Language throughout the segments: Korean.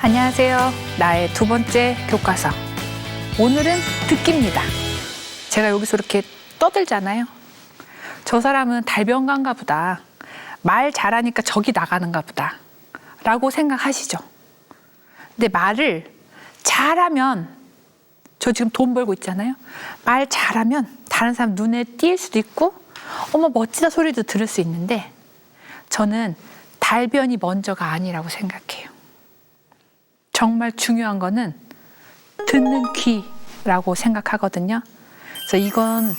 안녕하세요. 나의 두 번째 교과서. 오늘은 듣기입니다. 제가 여기서 이렇게 떠들잖아요. 저 사람은 달변가인가 보다. 말 잘하니까 저기 나가는가 보다. 라고 생각하시죠. 근데 말을 잘하면, 저 지금 돈 벌고 있잖아요. 말 잘하면 다른 사람 눈에 띌 수도 있고, 어머 멋지다 소리도 들을 수 있는데, 저는 달변이 먼저가 아니라고 생각해요. 정말 중요한 거는 듣는 귀라고 생각하거든요. 그래서 이건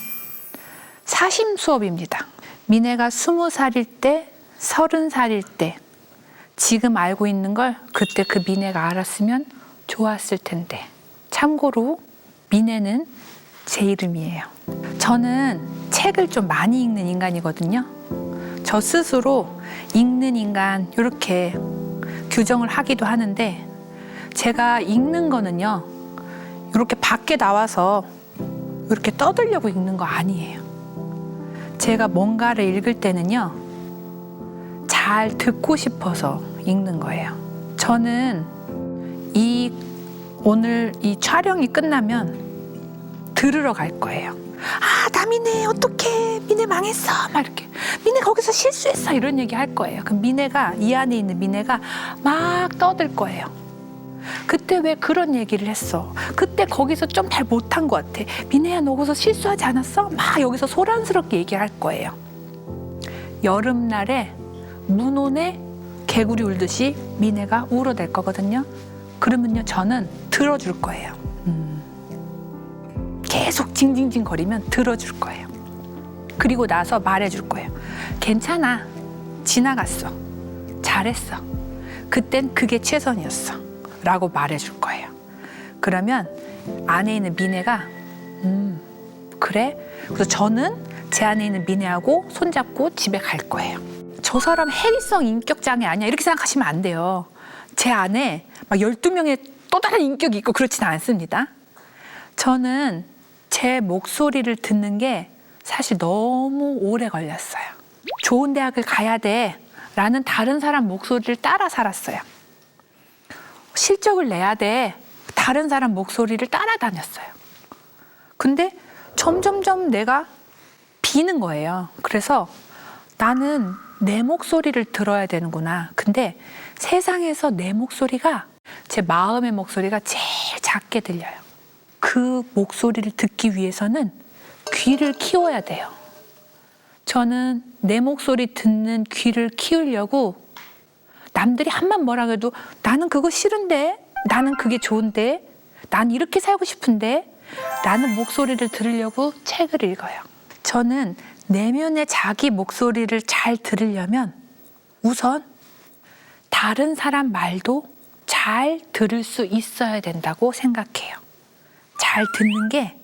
사심 수업입니다. 미네가 20살일 때, 30살일 때 지금 알고 있는 걸 그때 그 미네가 알았으면 좋았을 텐데. 참고로 미네는 제 이름이에요. 저는 책을 좀 많이 읽는 인간이거든요. 저 스스로 읽는 인간 이렇게 규정을 하기도 하는데, 제가 읽는 거는요, 이렇게 밖에 나와서 이렇게 떠들려고 읽는 거 아니에요. 제가 뭔가를 읽을 때는요, 잘 듣고 싶어서 읽는 거예요. 저는 오늘 이 촬영이 끝나면 들으러 갈 거예요. 아, 나 미네 어떡해, 미네 망했어, 막 이렇게, 미네 거기서 실수했어, 이런 얘기 할 거예요. 그럼 미네가, 이 안에 있는 미네가 막 떠들 거예요. 그때 왜 그런 얘기를 했어? 그때 거기서 좀 잘 못한 것 같아. 미네야, 너 거기서 실수하지 않았어? 막 여기서 소란스럽게 얘기할 거예요. 여름날에 문온에 개구리 울듯이 미네가 울어댈 거거든요. 그러면요, 저는 들어줄 거예요. 계속 징징징 거리면 들어줄 거예요. 그리고 나서 말해줄 거예요. 괜찮아, 지나갔어, 잘했어, 그땐 그게 최선이었어 라고 말해줄 거예요. 그러면 안에 있는 미네가 그래? 그래서 저는 제 안에 있는 미네하고 손잡고 집에 갈 거예요. 저 사람 해리성 인격장애 아니야, 이렇게 생각하시면 안 돼요. 제 안에 막 12명의 또 다른 인격이 있고 그렇지는 않습니다. 저는 제 목소리를 듣는 게 사실 너무 오래 걸렸어요. 좋은 대학을 가야 돼 라는 다른 사람 목소리를 따라 살았어요. 실적을 내야 돼, 다른 사람 목소리를 따라다녔어요. 근데 점점점 내가 비는 거예요. 그래서 나는 내 목소리를 들어야 되는구나. 근데 세상에서 내 목소리가, 제 마음의 목소리가 제일 작게 들려요. 그 목소리를 듣기 위해서는 귀를 키워야 돼요. 저는 내 목소리 듣는 귀를 키우려고 남들이 한만 뭐라 해도 나는 그거 싫은데, 나는 그게 좋은데, 난 이렇게 살고 싶은데 라는 목소리를 들으려고 책을 읽어요. 저는 내면의 자기 목소리를 잘 들으려면 우선 다른 사람 말도 잘 들을 수 있어야 된다고 생각해요. 잘 듣는 게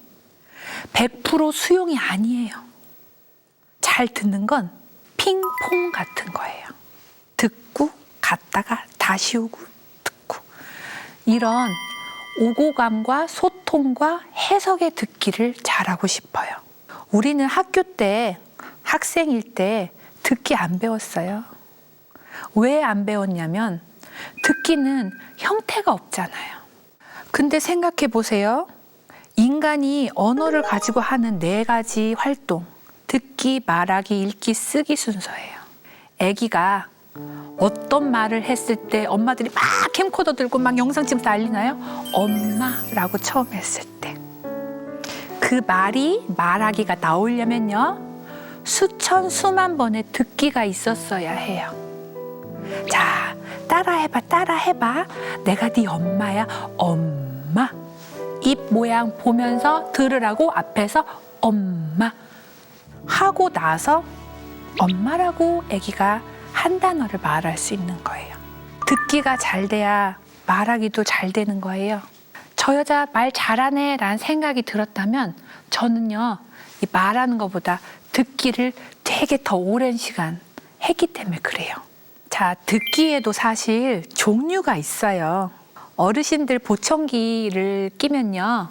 100% 수용이 아니에요. 잘 듣는 건 핑퐁 같은 거예요. 듣고 갔다가 다시 오고 듣고, 이런 오고감과 소통과 해석의 듣기를 잘하고 싶어요. 우리는 학교 때, 학생일 때 듣기 안 배웠어요. 왜 안 배웠냐면 듣기는 형태가 없잖아요. 근데 생각해 보세요. 인간이 언어를 가지고 하는 4가지 활동, 듣기, 말하기, 읽기, 쓰기 순서예요. 아기가 어떤 말을 했을 때 엄마들이 막 캠코더 들고 막 영상 찍으면서 난리나요? 엄마라고 처음 했을 때. 그 말이, 말하기가 나오려면요, 수천 수만 번의 듣기가 있었어야 해요. 자, 따라해봐, 따라해봐. 내가 네 엄마야, 엄마. 입 모양 보면서 들으라고 앞에서 엄마 하고 나서 엄마라고 아기가 한 단어를 말할 수 있는 거예요. 듣기가 잘 돼야 말하기도 잘 되는 거예요. 저 여자 말 잘하네 라는 생각이 들었다면 저는요, 이 말하는 것보다 듣기를 되게 더 오랜 시간 했기 때문에 그래요. 자, 듣기에도 사실 종류가 있어요. 어르신들 보청기를 끼면요,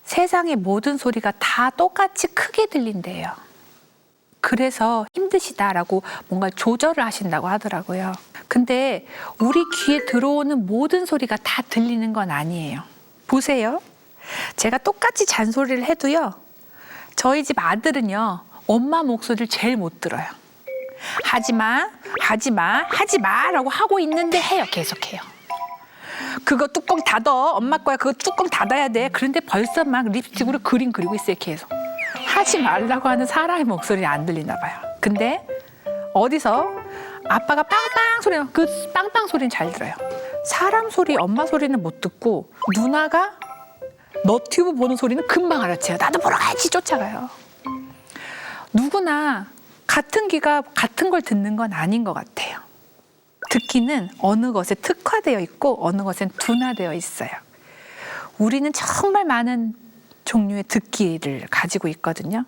세상의 모든 소리가 다 똑같이 크게 들린대요. 그래서 힘드시다라고 뭔가 조절을 하신다고 하더라고요. 근데 우리 귀에 들어오는 모든 소리가 다 들리는 건 아니에요. 보세요. 제가 똑같이 잔소리를 해도요. 저희 집 아들은요. 엄마 목소리를 제일 못 들어요. 하지마, 하지마, 하지마라고 하고 있는데 해요. 계속해요. 그거 뚜껑 닫어. 엄마 거야. 그거 뚜껑 닫아야 돼. 그런데 벌써 막 립스틱으로 그림 그리고 있어요. 계속. 하지 말라고 하는 사람의 목소리는 안 들리나 봐요. 근데 어디서 아빠가 빵빵 소리, 그 빵빵 소리는 잘 들어요. 사람 소리, 엄마 소리는 못 듣고 누나가 너튜브 보는 소리는 금방 알아채요. 나도 보러 가야지 쫓아가요. 누구나 같은 귀가 같은 걸 듣는 건 아닌 것 같아요. 듣기는 어느 것에 특화되어 있고 어느 것엔 둔화되어 있어요. 우리는 정말 많은 종류의 듣기를 가지고 있거든요.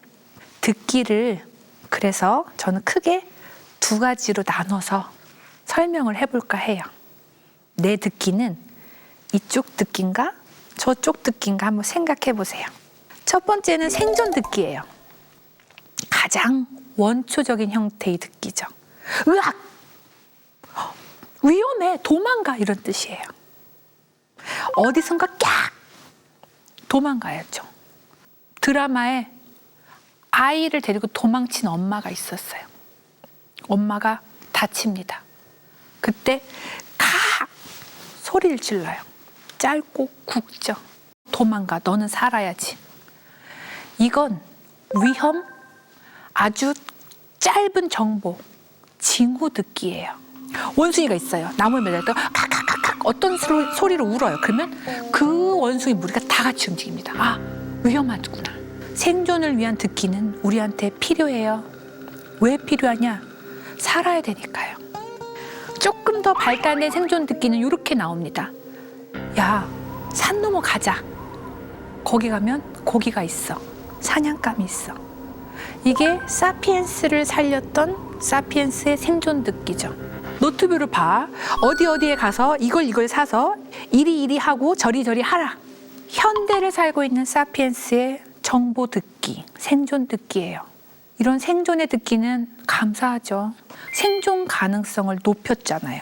듣기를 그래서 저는 크게 두 가지로 나눠서 설명을 해볼까 해요. 내 듣기는 이쪽 듣기인가 저쪽 듣기인가 한번 생각해 보세요. 첫 번째는 생존 듣기예요. 가장 원초적인 형태의 듣기죠. 으악! 위험해! 도망가! 이런 뜻이에요. 어디선가 깍! 도망가야죠. 드라마에 아이를 데리고 도망친 엄마가 있었어요. 엄마가 다칩니다. 그때 가! 소리를 질러요. 짧고 굵죠. 도망가. 너는 살아야지. 이건 위험, 아주 짧은 정보, 징후 듣기예요. 원숭이가 있어요. 나무에 매달려 칵칵칵칵 어떤 소리로 울어요. 그러면 그 원숭이 무리가 다 같이 움직입니다. 아, 위험하구나. 생존을 위한 듣기는 우리한테 필요해요. 왜 필요하냐? 살아야 되니까요. 조금 더 발달된 생존 듣기는 이렇게 나옵니다. 야, 산 넘어 가자. 거기 가면 고기가 있어. 사냥감이 있어. 이게 사피엔스를 살렸던 사피엔스의 생존 듣기죠. 노트북을 봐. 어디에 가서 이걸 사서 이리 하고 저리 하라. 현대를 살고 있는 사피엔스의 정보 듣기, 생존 듣기예요. 이런 생존의 듣기는 감사하죠. 생존 가능성을 높였잖아요.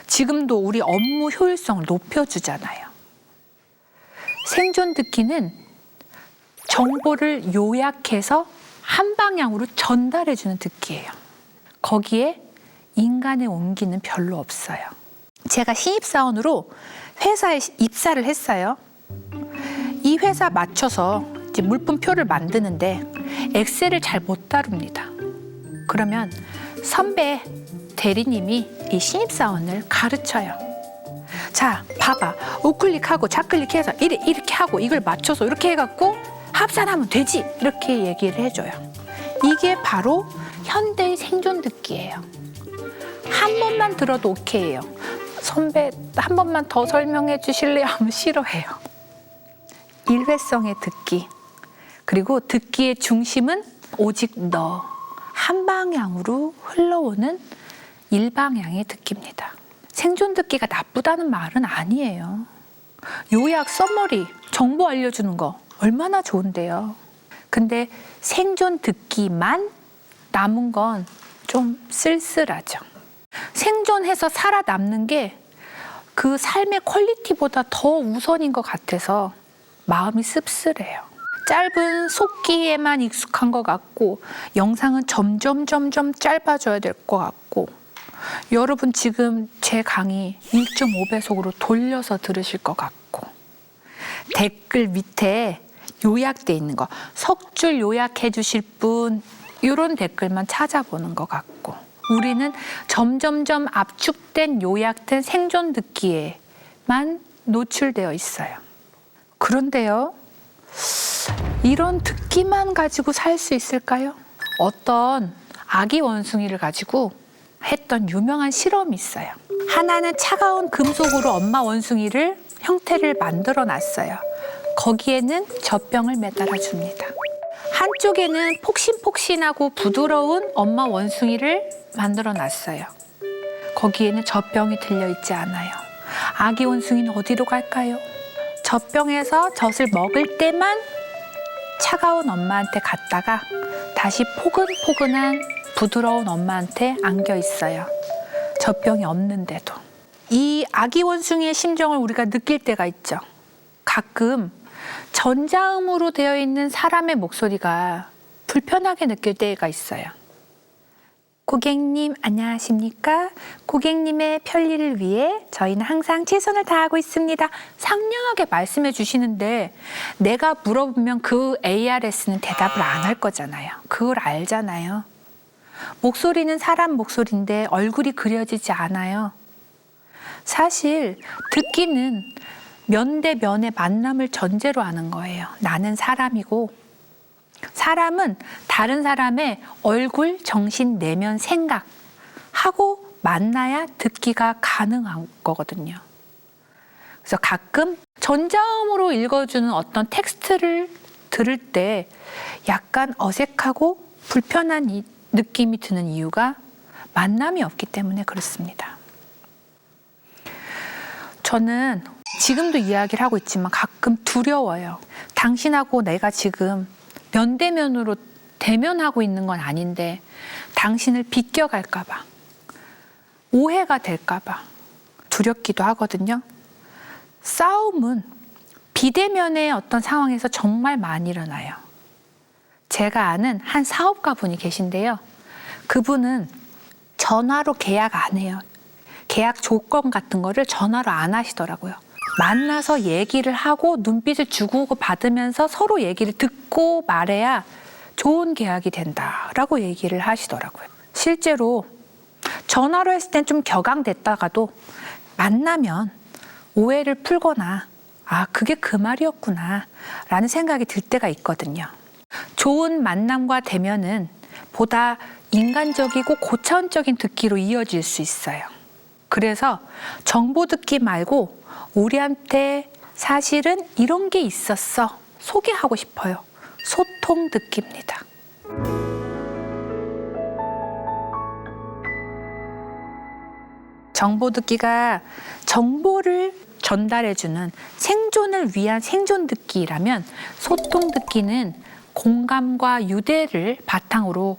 지금도 우리 업무 효율성을 높여주잖아요. 생존 듣기는 정보를 요약해서 한 방향으로 전달해주는 듣기예요. 거기에 인간의 온기는 별로 없어요. 제가 신입사원으로 회사에 입사를 했어요. 이 회사 맞춰서 이제 물품표를 만드는데 엑셀을 잘 못 다룹니다. 그러면 선배 대리님이 이 신입사원을 가르쳐요. 자, 봐봐. 우클릭하고 좌클릭해서 이렇게 하고 이걸 맞춰서 이렇게 해갖고 합산하면 되지. 이렇게 얘기를 해줘요. 이게 바로 현대의 생존 듣기예요. 한 번만 들어도 오케이예요. 선배 한 번만 더 설명해 주실래요? 하면 싫어해요. 일회성의 듣기. 그리고 듣기의 중심은 오직 너. 한 방향으로 흘러오는 일방향의 듣기입니다. 생존 듣기가 나쁘다는 말은 아니에요. 요약, 서머리, 정보 알려주는 거 얼마나 좋은데요. 근데 생존 듣기만 남은 건 좀 쓸쓸하죠. 생존해서 살아남는 게 그 삶의 퀄리티보다 더 우선인 것 같아서 마음이 씁쓸해요. 짧은 속기에만 익숙한 것 같고 영상은 점점 짧아져야 될 것 같고 여러분 지금 제 강의 1.5배속으로 돌려서 들으실 것 같고 댓글 밑에 요약돼 있는 거 석 줄 요약해 주실 분 이런 댓글만 찾아보는 것 같고 우리는 점점 압축된 요약된 생존 듣기에만 노출되어 있어요. 그런데요, 이런 듣기만 가지고 살 수 있을까요? 어떤 아기 원숭이를 가지고 했던 유명한 실험이 있어요. 하나는 차가운 금속으로 엄마 원숭이를 형태를 만들어 놨어요. 거기에는 젖병을 매달아 줍니다. 한쪽에는 폭신폭신하고 부드러운 엄마 원숭이를 만들어 놨어요. 거기에는 젖병이 들려있지 않아요. 아기 원숭이는 어디로 갈까요? 젖병에서 젖을 먹을 때만 차가운 엄마한테 갔다가 다시 포근포근한 부드러운 엄마한테 안겨 있어요. 젖병이 없는데도. 이 아기 원숭이의 심정을 우리가 느낄 때가 있죠. 가끔 전자음으로 되어 있는 사람의 목소리가 불편하게 느낄 때가 있어요. 고객님 안녕하십니까? 고객님의 편리를 위해 저희는 항상 최선을 다하고 있습니다. 상냥하게 말씀해 주시는데 내가 물어보면 그 ARS는 대답을 안 할 거잖아요. 그걸 알잖아요. 목소리는 사람 목소리인데 얼굴이 그려지지 않아요. 사실 듣기는 면 대 면의 만남을 전제로 하는 거예요. 나는 사람이고 사람은 다른 사람의 얼굴, 정신, 내면, 생각 하고 만나야 듣기가 가능한 거거든요. 그래서 가끔 전자음으로 읽어주는 어떤 텍스트를 들을 때 약간 어색하고 불편한 느낌이 드는 이유가 만남이 없기 때문에 그렇습니다. 저는 지금도 이야기를 하고 있지만 가끔 두려워요. 당신하고 내가 지금 면대면으로 대면하고 있는 건 아닌데 당신을 비껴갈까 봐, 오해가 될까 봐 두렵기도 하거든요. 싸움은 비대면의 어떤 상황에서 정말 많이 일어나요. 제가 아는 한 사업가 분이 계신데요. 그분은 전화로 계약 안 해요. 계약 조건 같은 거를 전화로 안 하시더라고요. 만나서 얘기를 하고 눈빛을 주고 받으면서 서로 얘기를 듣고 말해야 좋은 계약이 된다라고 얘기를 하시더라고요. 실제로 전화로 했을 땐 좀 격앙됐다가도 만나면 오해를 풀거나 아, 그게 그 말이었구나 라는 생각이 들 때가 있거든요. 좋은 만남과 대면은 보다 인간적이고 고차원적인 듣기로 이어질 수 있어요. 그래서 정보 듣기 말고 우리한테 사실은 이런 게 있었어 소개하고 싶어요. 소통 듣기입니다. 정보 듣기가 정보를 전달해주는 생존을 위한 생존 듣기라면 소통 듣기는 공감과 유대를 바탕으로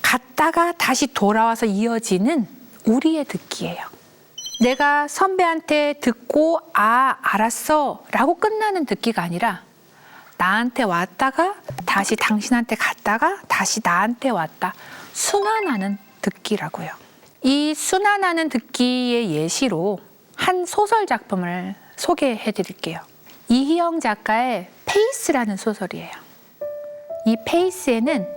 갔다가 다시 돌아와서 이어지는 우리의 듣기예요. 내가 선배한테 듣고 아 알았어 라고 끝나는 듣기가 아니라 나한테 왔다가 다시 당신한테 갔다가 다시 나한테 왔다 순환하는 듣기라고요. 이 순환하는 듣기의 예시로 한 소설 작품을 소개해 드릴게요. 이희영 작가의 페이스라는 소설이에요. 이 페이스에는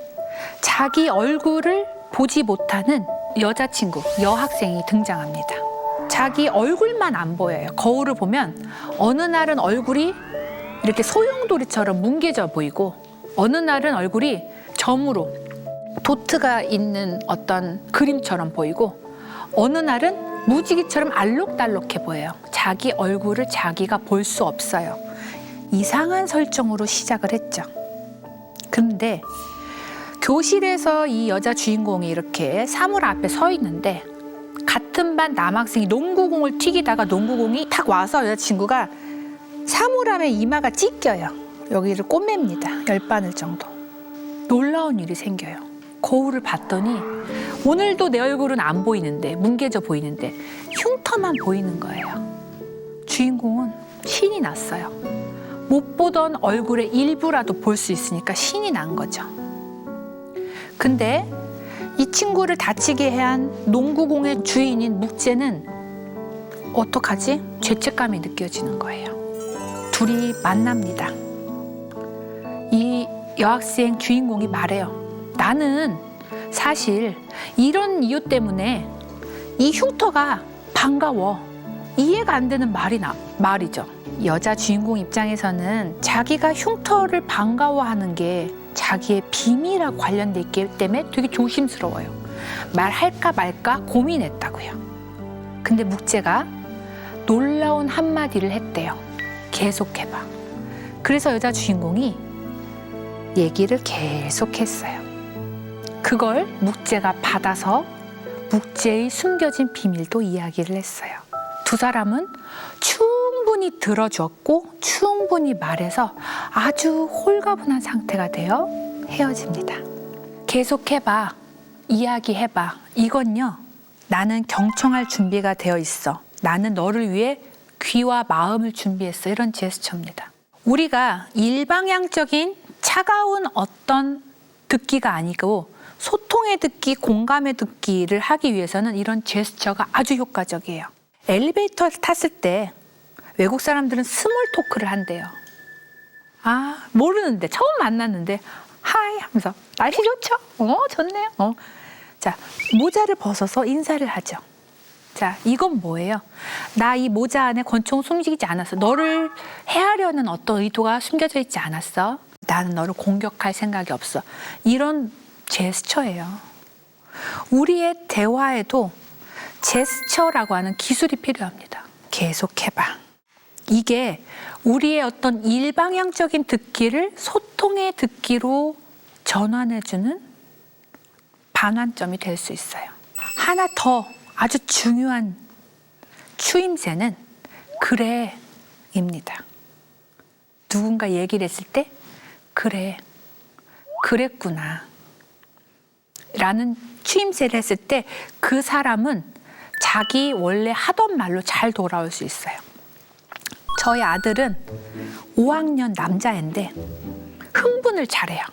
자기 얼굴을 보지 못하는 여자친구, 여학생이 등장합니다. 자기 얼굴만 안 보여요. 거울을 보면 어느 날은 얼굴이 이렇게 소용돌이처럼 뭉개져 보이고 어느 날은 얼굴이 점으로 도트가 있는 어떤 그림처럼 보이고 어느 날은 무지개처럼 알록달록해 보여요. 자기 얼굴을 자기가 볼 수 없어요. 이상한 설정으로 시작을 했죠. 근데 교실에서 이 여자 주인공이 이렇게 사물 앞에 서 있는데 같은 반 남학생이 농구공을 튀기다가 농구공이 탁 와서 여자친구가 사물함에 이마가 찢겨요. 여기를 꼬맵니다. 10바늘 정도. 놀라운 일이 생겨요. 거울을 봤더니 오늘도 내 얼굴은 안 보이는데 뭉개져 보이는데 흉터만 보이는 거예요. 주인공은 신이 났어요. 못 보던 얼굴의 일부라도 볼 수 있으니까 신이 난 거죠. 근데 이 친구를 다치게 한 농구공의 주인인 묵재는 어떡하지? 죄책감이 느껴지는 거예요. 둘이 만납니다. 이 여학생 주인공이 말해요. 나는 사실 이런 이유 때문에 이 흉터가 반가워. 이해가 안 되는 말이죠. 여자 주인공 입장에서는 자기가 흉터를 반가워하는 게 자기의 비밀하고 관련돼 있기 때문에 되게 조심스러워요. 말할까 말까 고민했다고요. 근데 묵재가 놀라운 한마디를 했대요. 계속해봐. 그래서 여자 주인공이 얘기를 계속했어요. 그걸 묵재가 받아서 묵재의 숨겨진 비밀도 이야기를 했어요. 두 사람은 충분히 들어줬고 충분히 말해서 아주 홀가분한 상태가 되어 헤어집니다. 계속해봐. 이야기해봐. 이건요. 나는 경청할 준비가 되어 있어. 나는 너를 위해 귀와 마음을 준비했어. 이런 제스처입니다. 우리가 일방향적인 차가운 어떤 듣기가 아니고 소통의 듣기, 공감의 듣기를 하기 위해서는 이런 제스처가 아주 효과적이에요. 엘리베이터를 탔을 때 외국 사람들은 스몰 토크를 한대요. 아, 모르는데 처음 만났는데 하이 하면서 날씨 좋죠? 좋네요. 자, 모자를 벗어서 인사를 하죠. 자, 이건 뭐예요? 나 이 모자 안에 권총 숨기지 않았어. 너를 해하려는 어떤 의도가 숨겨져 있지 않았어. 나는 너를 공격할 생각이 없어. 이런 제스처예요. 우리의 대화에도 제스처라고 하는 기술이 필요합니다. 계속해봐. 이게 우리의 어떤 일방향적인 듣기를 소통의 듣기로 전환해주는 반환점이 될 수 있어요. 하나 더 아주 중요한 추임새는 그래입니다. 누군가 얘기를 했을 때 그래, 그랬구나 라는 추임새를 했을 때 그 사람은 자기 원래 하던 말로 잘 돌아올 수 있어요. 저희 아들은 5학년 남자애인데 흥분을 잘해요.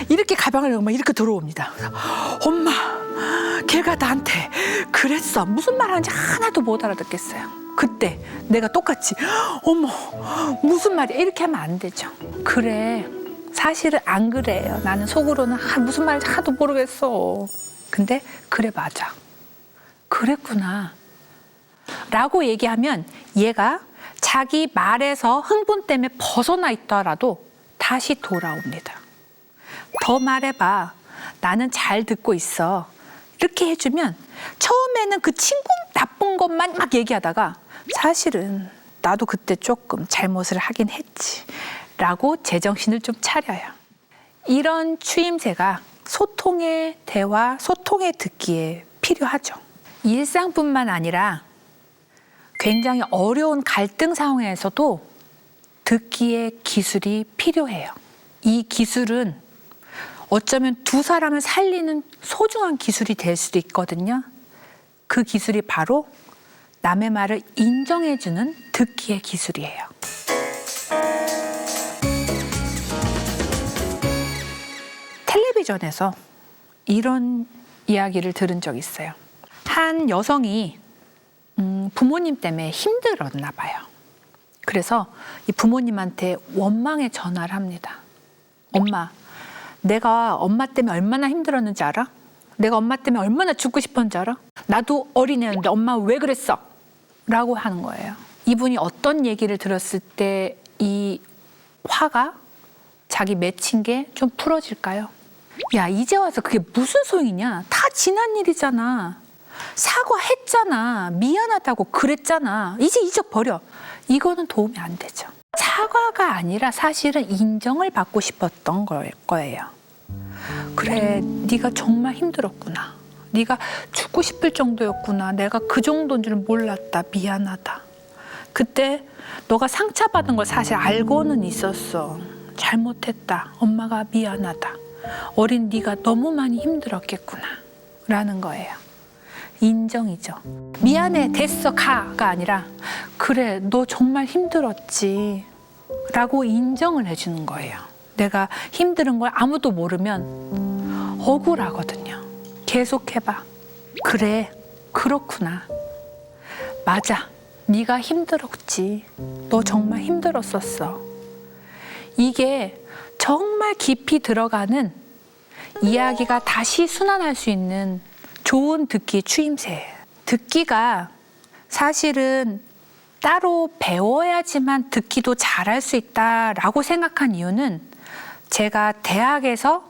이렇게 가방을 막 이렇게 들어옵니다. 엄마, 걔가 나한테 그랬어. 무슨 말 하는지 하나도 못 알아듣겠어요. 그때 내가 똑같이 어머, 무슨 말이야? 이렇게 하면 안 되죠. 그래, 사실은 안 그래요. 나는 속으로는 무슨 말인지 하나도 모르겠어. 근데 그래, 맞아. 그랬구나. 라고 얘기하면 얘가 자기 말에서 흥분 때문에 벗어나 있더라도 다시 돌아옵니다. 더 말해봐. 나는 잘 듣고 있어. 이렇게 해주면 처음에는 그 친구 나쁜 것만 막 얘기하다가 사실은 나도 그때 조금 잘못을 하긴 했지 라고 제정신을 좀 차려요. 이런 추임새가 소통의 대화, 소통의 듣기에 필요하죠. 일상뿐만 아니라 굉장히 어려운 갈등 상황에서도 듣기의 기술이 필요해요. 이 기술은 어쩌면 두 사람을 살리는 소중한 기술이 될 수도 있거든요. 그 기술이 바로 남의 말을 인정해주는 듣기의 기술이에요. 텔레비전에서 이런 이야기를 들은 적이 있어요. 한 여성이 부모님 때문에 힘들었나 봐요. 그래서 이 부모님한테 원망의 전화를 합니다. 엄마, 내가 엄마 때문에 얼마나 힘들었는지 알아? 내가 엄마 때문에 얼마나 죽고 싶었는지 알아? 나도 어린애였는데 엄마 왜 그랬어? 라고 하는 거예요. 이분이 어떤 얘기를 들었을 때 이 화가 자기 맺힌 게 좀 풀어질까요? 야, 이제 와서 그게 무슨 소용이냐? 다 지난 일이잖아. 사과했잖아. 미안하다고 그랬잖아. 이제 잊어버려. 이거는 도움이 안 되죠. 사과가 아니라 사실은 인정을 받고 싶었던 거예요. 그래, 네가 정말 힘들었구나. 네가 죽고 싶을 정도였구나. 내가 그 정도인 줄 몰랐다. 미안하다. 그때 너가 상처받은 걸 사실 알고는 있었어. 잘못했다. 엄마가 미안하다. 어린 네가 너무 많이 힘들었겠구나. 라는 거예요. 인정이죠. 미안해, 됐어, 가가 아니라 그래, 너 정말 힘들었지. 라고 인정을 해주는 거예요. 내가 힘든 걸 아무도 모르면 억울하거든요. 계속해봐. 그래, 그렇구나. 맞아, 네가 힘들었지. 너 정말 힘들었었어. 이게 정말 깊이 들어가는 이야기가 다시 순환할 수 있는 좋은 듣기 추임새예요. 듣기가 사실은 따로 배워야지만 듣기도 잘할 수 있다라고 생각한 이유는 제가 대학에서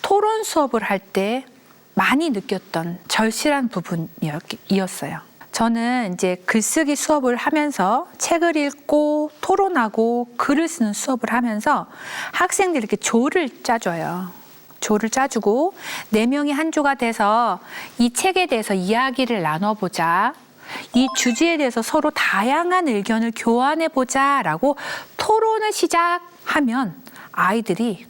토론 수업을 할 때 많이 느꼈던 절실한 부분이었어요. 저는 이제 글쓰기 수업을 하면서 책을 읽고 토론하고 글을 쓰는 수업을 하면서 학생들이 이렇게 조를 짜줘요. 조를 짜주고 4명이 한 조가 돼서 이 책에 대해서 이야기를 나눠보자. 이 주제에 대해서 서로 다양한 의견을 교환해보자 라고 토론을 시작하면 아이들이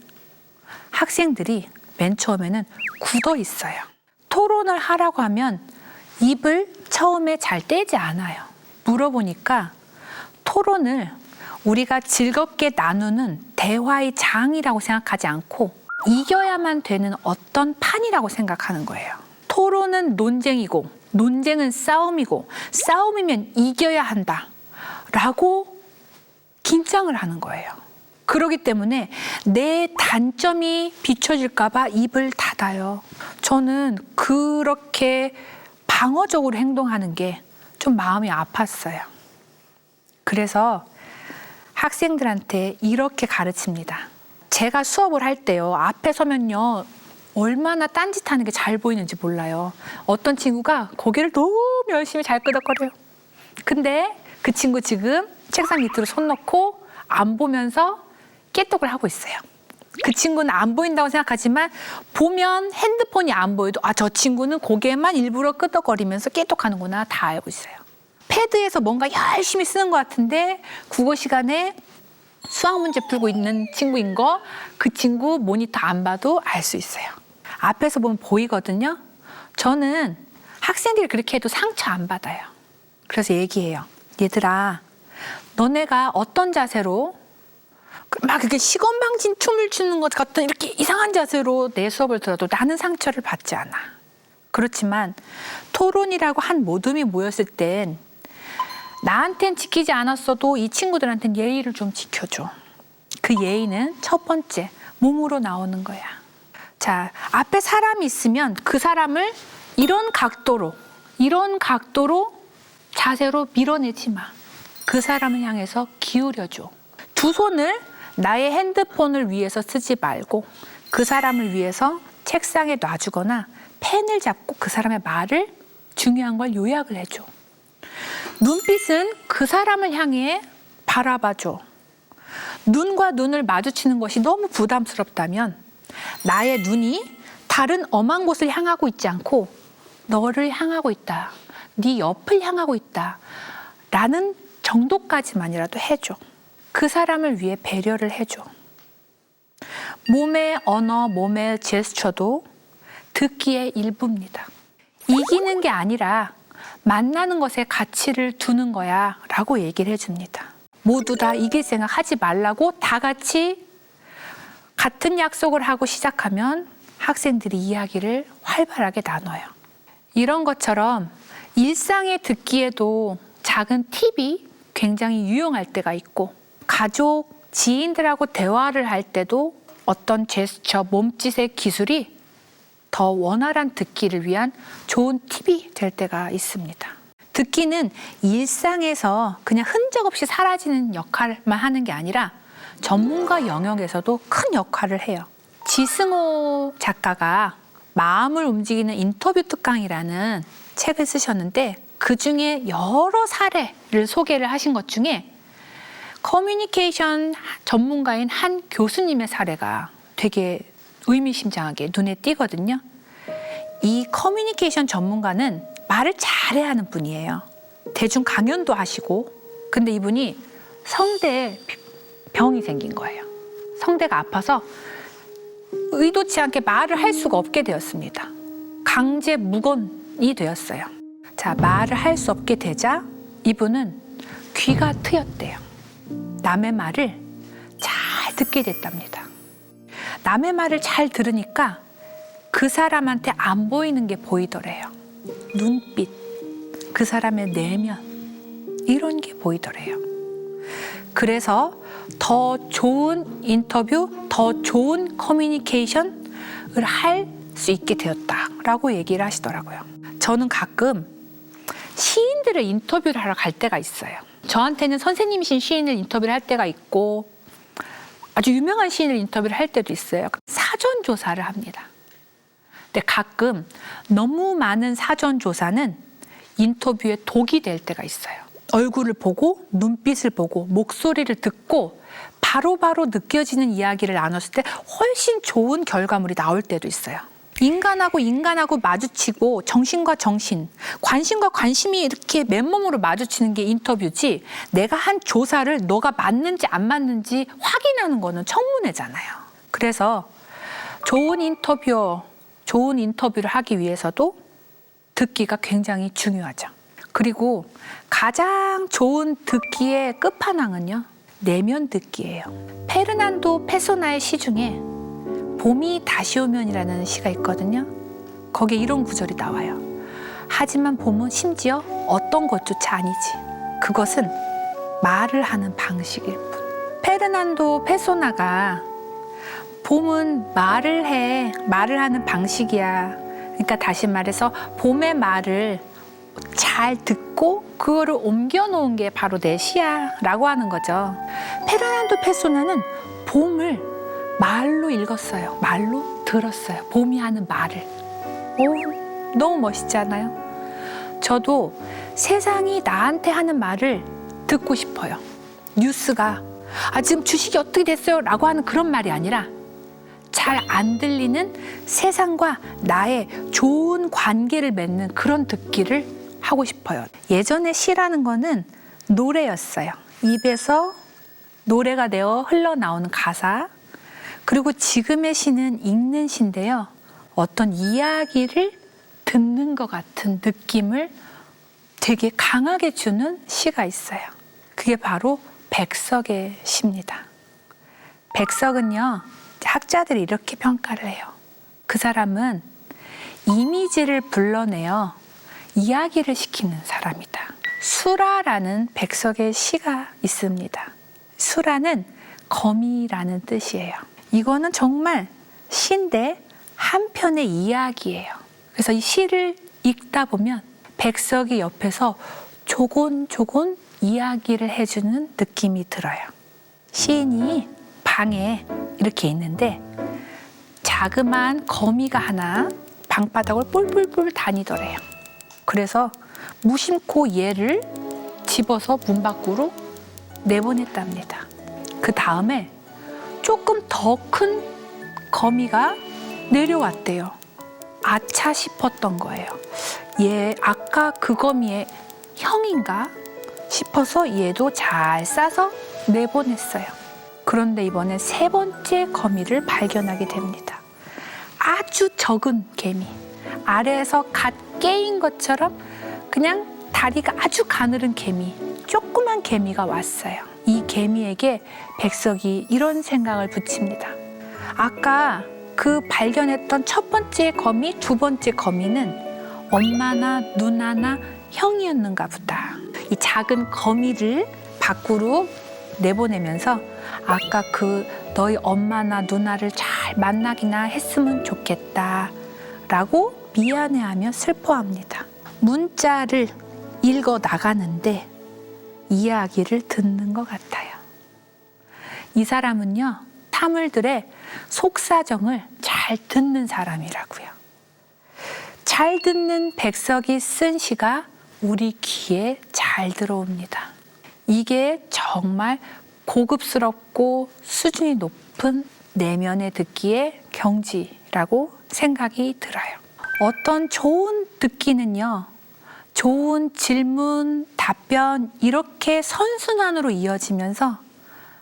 학생들이 맨 처음에는 굳어 있어요. 토론을 하라고 하면 입을 처음에 잘 떼지 않아요. 물어보니까 토론을 우리가 즐겁게 나누는 대화의 장이라고 생각하지 않고 이겨야만 되는 어떤 판이라고 생각하는 거예요. 토론은 논쟁이고 논쟁은 싸움이고 싸움이면 이겨야 한다 라고 긴장을 하는 거예요. 그렇기 때문에 내 단점이 비춰질까 봐 입을 닫아요. 저는 그렇게 방어적으로 행동하는 게 좀 마음이 아팠어요. 그래서 학생들한테 이렇게 가르칩니다. 제가 수업을 할 때요, 앞에 서면요, 얼마나 딴짓하는 게 잘 보이는지 몰라요. 어떤 친구가 고개를 너무 열심히 잘 끄덕거려요. 근데 그 친구 지금 책상 밑으로 손 넣고 안 보면서 깨똑을 하고 있어요. 그 친구는 안 보인다고 생각하지만 보면 핸드폰이 안 보여도 저 친구는 고개만 일부러 끄덕거리면서 깨똑하는구나 다 알고 있어요. 패드에서 뭔가 열심히 쓰는 것 같은데 국어 시간에 수학 문제 풀고 있는 친구인 거 그 친구 모니터 안 봐도 알 수 있어요. 앞에서 보면 보이거든요. 저는 학생들이 그렇게 해도 상처 안 받아요. 그래서 얘기해요. 얘들아, 너네가 어떤 자세로 막 이렇게 시건방진 춤을 추는 것 같은 이렇게 이상한 자세로 내 수업을 들어도 나는 상처를 받지 않아. 그렇지만 토론이라고 한 모둠이 모였을 땐 나한텐 지키지 않았어도 이 친구들한테는 예의를 좀 지켜줘. 그 예의는 첫 번째, 몸으로 나오는 거야. 자, 앞에 사람이 있으면 그 사람을 이런 각도로 자세로 밀어내지 마. 그 사람을 향해서 기울여줘. 두 손을 나의 핸드폰을 위해서 쓰지 말고 그 사람을 위해서 책상에 놔주거나 펜을 잡고 그 사람의 말을 중요한 걸 요약을 해줘. 눈빛은 그 사람을 향해 바라봐줘. 눈과 눈을 마주치는 것이 너무 부담스럽다면 나의 눈이 다른 엄한 곳을 향하고 있지 않고 너를 향하고 있다. 네 옆을 향하고 있다. 라는 정도까지만이라도 해줘. 그 사람을 위해 배려를 해줘. 몸의 언어, 몸의 제스처도 듣기의 일부입니다. 이기는 게 아니라 만나는 것에 가치를 두는 거야 라고 얘기를 해줍니다. 모두 다 이길 생각 하지 말라고 다 같이 같은 약속을 하고 시작하면 학생들이 이야기를 활발하게 나눠요. 이런 것처럼 일상에 듣기에도 작은 팁이 굉장히 유용할 때가 있고 가족, 지인들하고 대화를 할 때도 어떤 제스처, 몸짓의 기술이 더 원활한 듣기를 위한 좋은 팁이 될 때가 있습니다. 듣기는 일상에서 그냥 흔적 없이 사라지는 역할만 하는 게 아니라 전문가 영역에서도 큰 역할을 해요. 지승호 작가가 마음을 움직이는 인터뷰 특강이라는 책을 쓰셨는데 그중에 여러 사례를 소개를 하신 것 중에 커뮤니케이션 전문가인 한 교수님의 사례가 되게 의미심장하게 눈에 띄거든요. 이 커뮤니케이션 전문가는 말을 잘해야 하는 분이에요. 대중 강연도 하시고 근데 이분이 성대에 병이 생긴 거예요. 성대가 아파서 의도치 않게 말을 할 수가 없게 되었습니다. 강제 무건이 되었어요. 자, 말을 할 수 없게 되자 이분은 귀가 트였대요. 남의 말을 잘 듣게 됐답니다. 남의 말을 잘 들으니까 그 사람한테 안 보이는 게 보이더래요. 눈빛, 그 사람의 내면, 이런 게 보이더래요. 그래서 더 좋은 인터뷰, 더 좋은 커뮤니케이션을 할 수 있게 되었다라고 얘기를 하시더라고요. 저는 가끔 시인들의 인터뷰를 하러 갈 때가 있어요. 저한테는 선생님이신 시인을 인터뷰를 할 때가 있고 아주 유명한 시인을 인터뷰를 할 때도 있어요. 사전 조사를 합니다. 근데 가끔 너무 많은 사전 조사는 인터뷰에 독이 될 때가 있어요. 얼굴을 보고 눈빛을 보고 목소리를 듣고 바로바로 느껴지는 이야기를 나눴을 때 훨씬 좋은 결과물이 나올 때도 있어요. 인간하고 인간하고 마주치고 정신과 정신, 관심과 관심이 이렇게 맨몸으로 마주치는 게 인터뷰지 내가 한 조사를 너가 맞는지 안 맞는지 확인하는 거는 청문회잖아요. 그래서 좋은 인터뷰를 하기 위해서도 듣기가 굉장히 중요하죠. 그리고 가장 좋은 듣기의 끝판왕은요, 내면 듣기예요. 페르난도 페소나의 시 중에 봄이 다시 오면이라는 시가 있거든요. 거기에 이런 구절이 나와요. 하지만 봄은 심지어 어떤 것조차 아니지. 그것은 말을 하는 방식일 뿐. 페르난도 페소나가 봄은 말을 하는 방식이야. 그러니까 다시 말해서 봄의 말을 잘 듣고 그거를 옮겨 놓은 게 바로 내 시야 라고 하는 거죠. 페르난도 페소나는 봄을 말로 읽었어요. 말로 들었어요. 봄이 하는 말을. 오, 너무 멋있지 않아요? 저도 세상이 나한테 하는 말을 듣고 싶어요. 뉴스가 지금 주식이 어떻게 됐어요? 라고 하는 그런 말이 아니라 잘 안 들리는 세상과 나의 좋은 관계를 맺는 그런 듣기를 하고 싶어요. 예전에 시라는 거는 노래였어요. 입에서 노래가 되어 흘러나오는 가사. 그리고 지금의 시는 읽는 시인데요. 어떤 이야기를 듣는 것 같은 느낌을 되게 강하게 주는 시가 있어요. 그게 바로 백석의 시입니다. 백석은요, 학자들이 이렇게 평가를 해요. 그 사람은 이미지를 불러내어 이야기를 시키는 사람이다. 수라라는 백석의 시가 있습니다. 수라는 거미라는 뜻이에요. 이거는 정말 시인데 한 편의 이야기예요. 그래서 이 시를 읽다 보면 백석이 옆에서 조곤조곤 이야기를 해주는 느낌이 들어요. 시인이 방에 이렇게 있는데 자그마한 거미가 하나 방바닥을 뿔뿔뿔 다니더래요. 그래서 무심코 얘를 집어서 문 밖으로 내보냈답니다. 그 다음에 조금 더 큰 거미가 내려왔대요. 아차 싶었던 거예요. 얘 아까 그 거미의 형인가 싶어서 얘도 잘 싸서 내보냈어요. 그런데 이번에 세 번째 거미를 발견하게 됩니다. 아주 적은 개미. 아래에서 갓 깨인 것처럼 그냥 다리가 아주 가늘은 개미. 조그만 개미가 왔어요. 이 개미에게 백석이 이런 생각을 붙입니다. 아까 그 발견했던 첫 번째 거미, 두 번째 거미는 엄마나 누나나 형이었는가 보다. 이 작은 거미를 밖으로 내보내면서 아까 그 너희 엄마나 누나를 잘 만나기나 했으면 좋겠다 라고 미안해하며 슬퍼합니다. 문자를 읽어 나가는데 이야기를 듣는 것 같아요. 이 사람은요, 타물들의 속사정을 잘 듣는 사람이라고요. 잘 듣는 백석이 쓴 시가 우리 귀에 잘 들어옵니다. 이게 정말 고급스럽고 수준이 높은 내면의 듣기의 경지라고 생각이 들어요. 어떤 좋은 듣기는요, 좋은 질문, 답변 이렇게 선순환으로 이어지면서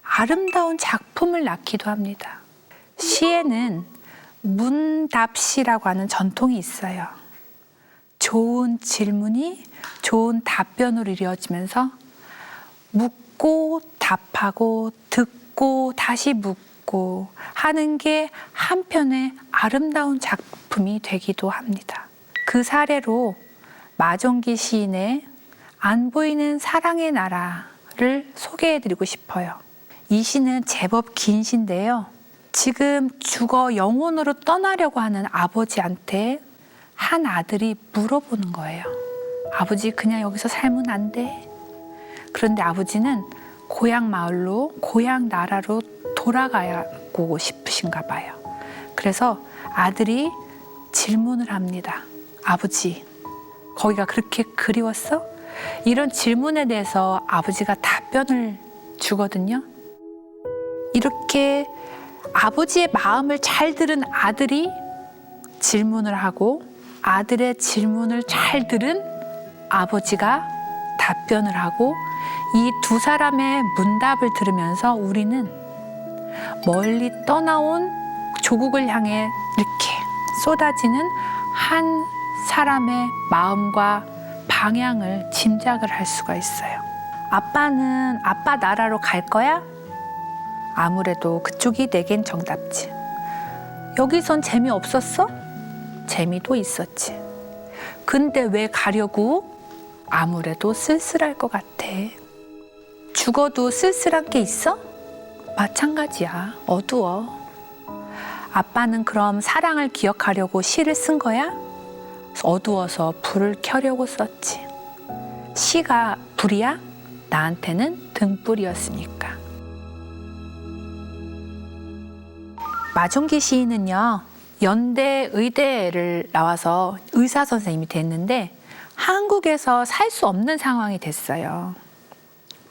아름다운 작품을 낳기도 합니다. 시에는 문답시라고 하는 전통이 있어요. 좋은 질문이 좋은 답변으로 이어지면서 묻고 답하고 듣고 다시 묻고 하는 게 한편의 아름다운 작품이 되기도 합니다. 그 사례로 마종기 시인의 안 보이는 사랑의 나라를 소개해드리고 싶어요. 이 시는 제법 긴 시인데요. 지금 죽어 영혼으로 떠나려고 하는 아버지한테 한 아들이 물어보는 거예요. 아버지, 그냥 여기서 살면 안 돼? 그런데 아버지는 고향 마을로, 고향 나라로 돌아가고 싶으신가 봐요. 그래서 아들이 질문을 합니다. 아버지, 거기가 그렇게 그리웠어? 이런 질문에 대해서 아버지가 답변을 주거든요. 이렇게 아버지의 마음을 잘 들은 아들이 질문을 하고 아들의 질문을 잘 들은 아버지가 답변을 하고 이 두 사람의 문답을 들으면서 우리는 멀리 떠나온 조국을 향해 이렇게 쏟아지는 한 사람의 마음과 방향을 짐작을 할 수가 있어요. 아빠는 아빠 나라로 갈 거야? 아무래도 그쪽이 내겐 정답지. 여기선 재미없었어? 재미도 있었지. 근데 왜 가려고? 아무래도 쓸쓸할 것 같아. 죽어도 쓸쓸한 게 있어? 마찬가지야. 어두워. 아빠는 그럼 사랑을 기억하려고 시를 쓴 거야? 어두워서 불을 켜려고 썼지. 시가 불이야? 나한테는 등불이었으니까. 마종기 시인은요, 연대 의대를 나와서 의사 선생님이 됐는데 한국에서 살 수 없는 상황이 됐어요.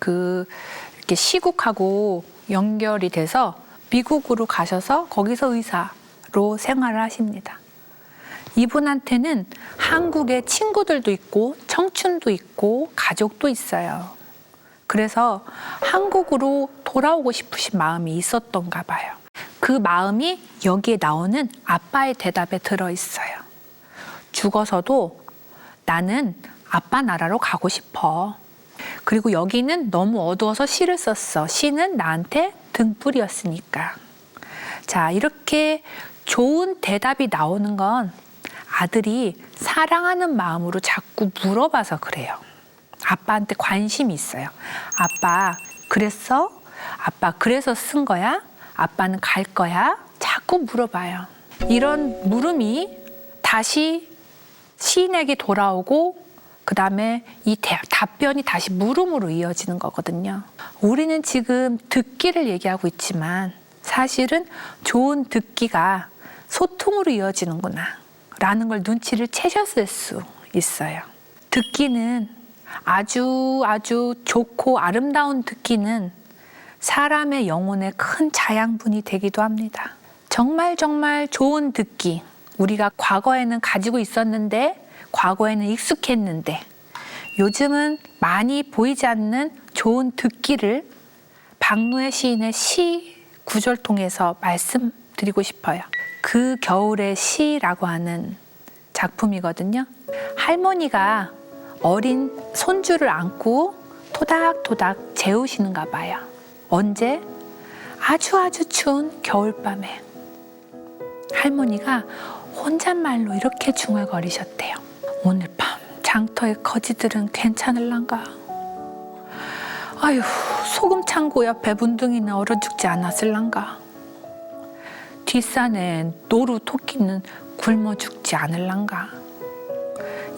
이렇게 시국하고 연결이 돼서 미국으로 가셔서 거기서 의사로 생활을 하십니다. 이분한테는 한국에 친구들도 있고 청춘도 있고 가족도 있어요. 그래서 한국으로 돌아오고 싶으신 마음이 있었던가 봐요. 그 마음이 여기에 나오는 아빠의 대답에 들어있어요. 죽어서도 나는 아빠 나라로 가고 싶어. 그리고 여기는 너무 어두워서 시를 썼어. 시는 나한테 등불이었으니까. 자, 이렇게 좋은 대답이 나오는 건 아들이 사랑하는 마음으로 자꾸 물어봐서 그래요. 아빠한테 관심이 있어요. 아빠, 그랬어? 아빠, 그래서 쓴 거야? 아빠는 갈 거야? 자꾸 물어봐요. 이런 물음이 다시 시인에게 돌아오고 그 다음에 이 답변이 다시 물음으로 이어지는 거거든요. 우리는 지금 듣기를 얘기하고 있지만 사실은 좋은 듣기가 소통으로 이어지는구나 라는 걸 눈치를 채셨을 수 있어요. 듣기는 아주 좋고 아름다운 듣기는 사람의 영혼에 큰 자양분이 되기도 합니다. 정말 좋은 듣기, 우리가 과거에는 가지고 있었는데 과거에는 익숙했는데 요즘은 많이 보이지 않는 좋은 듣기를 박노해 시인의 시 구절 통해서 말씀드리고 싶어요. 그 겨울의 시라고 하는 작품이거든요. 할머니가 어린 손주를 안고 토닥토닥 재우시는가 봐요. 언제? 아주 추운 겨울밤에 할머니가 혼잣말로 이렇게 중얼거리셨대요. 오늘 밤 장터의 거지들은 괜찮을란가? 아휴, 소금 창고 옆에 문둥이는 얼어 죽지 않았을란가? 뒷산에 노루 토끼는 굶어 죽지 않을란가?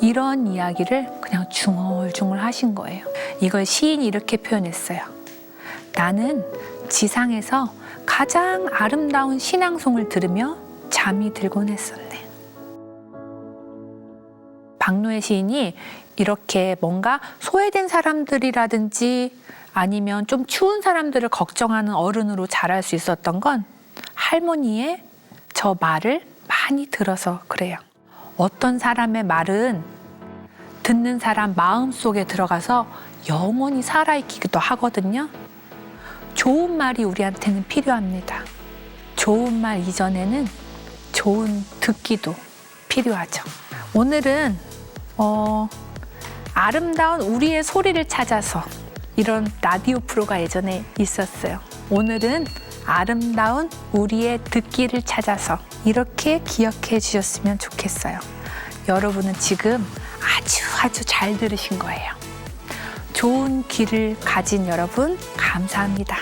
이런 이야기를 그냥 중얼중얼 하신 거예요. 이걸 시인이 이렇게 표현했어요. 나는 지상에서 가장 아름다운 신앙송을 들으며 잠이 들곤 했었네. 박노해 시인이 이렇게 뭔가 소외된 사람들이라든지 아니면 좀 추운 사람들을 걱정하는 어른으로 자랄 수 있었던 건 할머니의 저 말을 많이 들어서 그래요. 어떤 사람의 말은 듣는 사람 마음속에 들어가서 영원히 살아있기도 하거든요. 좋은 말이 우리한테는 필요합니다. 좋은 말 이전에는 좋은 듣기도 필요하죠. 오늘은 아름다운 우리의 소리를 찾아서 이런 라디오 프로가 예전에 있었어요. 오늘은 아름다운 우리의 듣기를 찾아서 이렇게 기억해 주셨으면 좋겠어요. 여러분은 지금 아주 잘 들으신 거예요. 좋은 귀를 가진 여러분 감사합니다.